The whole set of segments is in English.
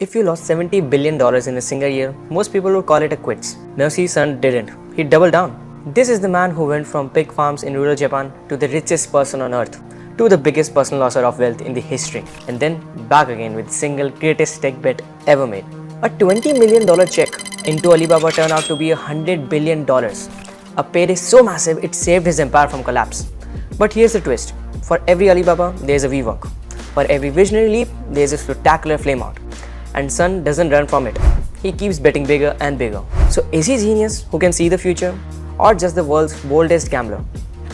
If you lost $70 billion in a single year, most people would call it a quits. Mercy's son didn't. He doubled down. This is the man who went from pig farms in rural Japan to the richest person on earth, to the biggest personal losser of wealth in the history, and then back again with the single greatest tech bet ever made. A $20 million check into Alibaba turned out to be $100 billion. A payday so massive it saved his empire from collapse. But here's the twist. For every Alibaba, there's a WeWork. For every visionary leap, there's a spectacular flameout. And Sun doesn't run from it. He keeps betting bigger and bigger. So is he genius who can see the future? Or just the world's boldest gambler?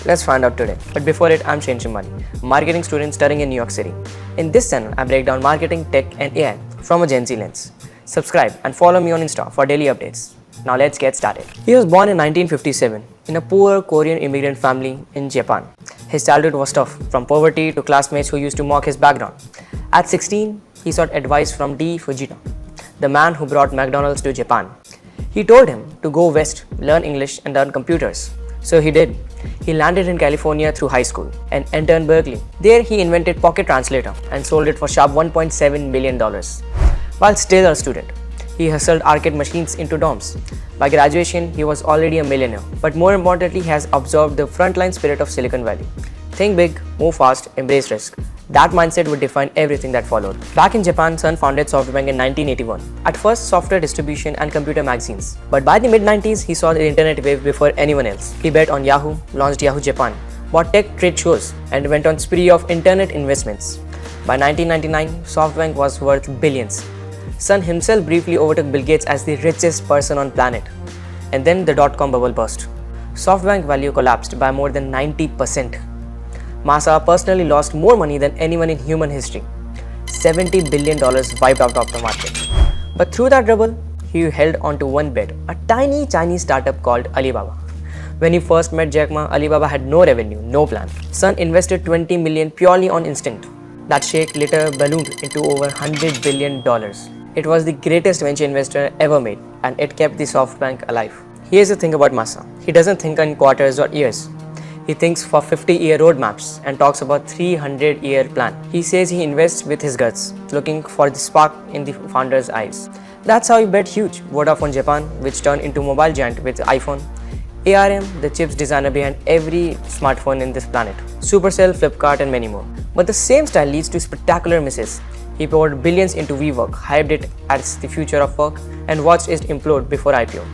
Let's find out today. But before it, I'm Shain Chimali, marketing student studying in New York City. In this channel, I break down marketing, tech and AI from a Gen Z lens. Subscribe and follow me on Insta for daily updates. Now let's get started. He was born in 1957 in a poor Korean immigrant family in Japan. His childhood was tough, from poverty to classmates who used to mock his background. At 16, he sought advice from D. Fujita, the man who brought McDonald's to Japan. He told him to go west, learn English and learn computers. So he did. He landed in California through high school and entered Berkeley. There he invented Pocket Translator and sold it for sharp $1.7 million. While still a student, he hustled arcade machines into dorms. By graduation, he was already a millionaire. But more importantly, he has absorbed the frontline spirit of Silicon Valley. Think big, move fast, embrace risk. That mindset would define everything that followed. Back in Japan, Sun founded SoftBank in 1981. At first, software distribution and computer magazines. But by the mid-90s, he saw the internet wave before anyone else. He bet on Yahoo, launched Yahoo Japan, bought tech trade shows, and went on spree of internet investments. By 1999, SoftBank was worth billions. Sun himself briefly overtook Bill Gates as the richest person on planet. And then the dot-com bubble burst. SoftBank value collapsed by more than 90%. Masa personally lost more money than anyone in human history. $70 billion wiped out of the market. But through that rubble, he held on to one bet, a tiny Chinese startup called Alibaba. When he first met Jack Ma, Alibaba had no revenue, no plan. Sun invested $20 million purely on instinct. That shake later ballooned into over $100 billion. It was the greatest venture investor ever made, and it kept the SoftBank alive. Here's the thing about Masa. He doesn't think in quarters or years. He thinks for 50-year roadmaps and talks about 300-year plan. He says he invests with his guts, looking for the spark in the founder's eyes. That's how he bet huge. Vodafone Japan, which turned into mobile giant with iPhone. ARM, the chips designer behind every smartphone in this planet. Supercell, Flipkart and many more. But the same style leads to spectacular misses. He poured billions into WeWork, hyped it as the future of work, and watched it implode before IPO.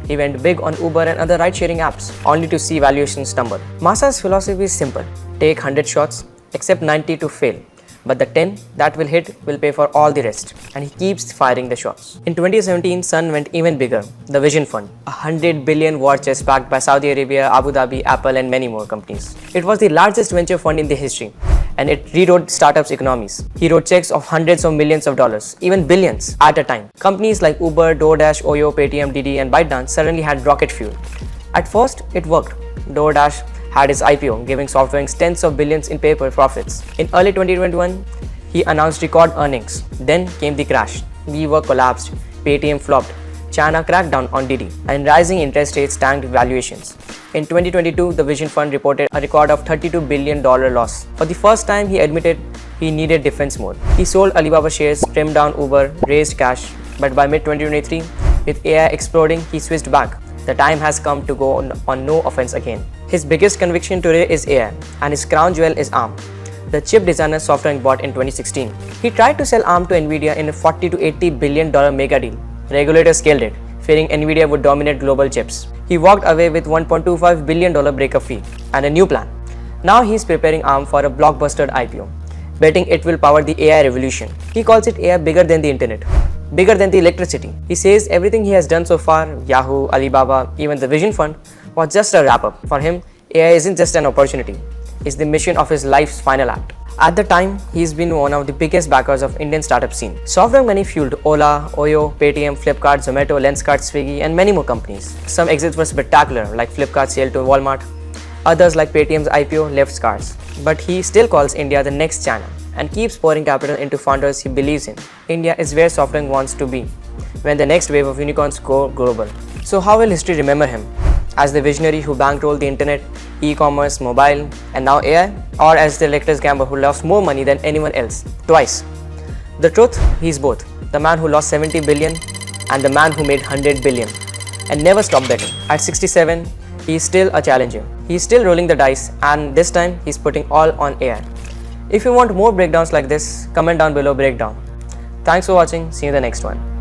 He went big on Uber and other ride-sharing apps, only to see valuations tumble. Masa's philosophy is simple. Take 100 shots, accept 90 to fail. But the 10 that will hit will pay for all the rest. And he keeps firing the shots. In 2017, Sun went even bigger. The Vision Fund, a $100 billion war chest backed by Saudi Arabia, Abu Dhabi, Apple and many more companies. It was the largest venture fund in the history. And it rewrote startups' economies. He wrote checks of hundreds of millions of dollars, even billions at a time. Companies like Uber, DoorDash, Oyo, Paytm, Didi and ByteDance suddenly had rocket fuel. At first, it worked. DoorDash had its IPO, giving SoftBank tens of billions in paper profits. In early 2021, he announced record earnings. Then came the crash. WeWork collapsed, Paytm flopped, China cracked down on Didi, and rising interest rates tanked valuations. In 2022, the Vision Fund reported a record of $32 billion loss. For the first time, he admitted he needed defense mode. He sold Alibaba shares, trimmed down Uber, raised cash, but by mid-2023, with AI exploding, he switched back. The time has come to go on no offense again. His biggest conviction today is AI, and his crown jewel is ARM, the chip designer SoftBank bought in 2016. He tried to sell ARM to Nvidia in a $40 to $80 billion mega deal. Regulators scaled it, fearing Nvidia would dominate global chips. He walked away with $1.25 billion breakup fee and a new plan. Now he is preparing ARM for a blockbuster IPO, betting it will power the AI revolution. He calls it AI bigger than the internet, bigger than the electricity. He says everything he has done so far, Yahoo, Alibaba, even the Vision Fund, was just a wrap-up. For him, AI isn't just an opportunity, it's the mission of his life's final act. At the time, he's been one of the biggest backers of Indian startup scene. SoftBank money fueled Ola, Oyo, Paytm, Flipkart, Zomato, Lenskart, Swiggy and many more companies. Some exits were spectacular like Flipkart's sale to Walmart. Others like Paytm's IPO left scars. But he still calls India the next China and keeps pouring capital into founders he believes in. India is where SoftBank wants to be when the next wave of unicorns go global. So how will history remember him? As the visionary who bankrolled the internet, e-commerce, mobile, and now AI, or as the reckless gambler who lost more money than anyone else, twice? The truth, he's both. the man who lost 70 billion, and the man who made 100 billion and never stopped betting. At 67, he is still a challenger. He is still rolling the dice, and this time he's putting all on AI. If you want more breakdowns like this, comment down below breakdown. Thanks for watching. See you in the next one.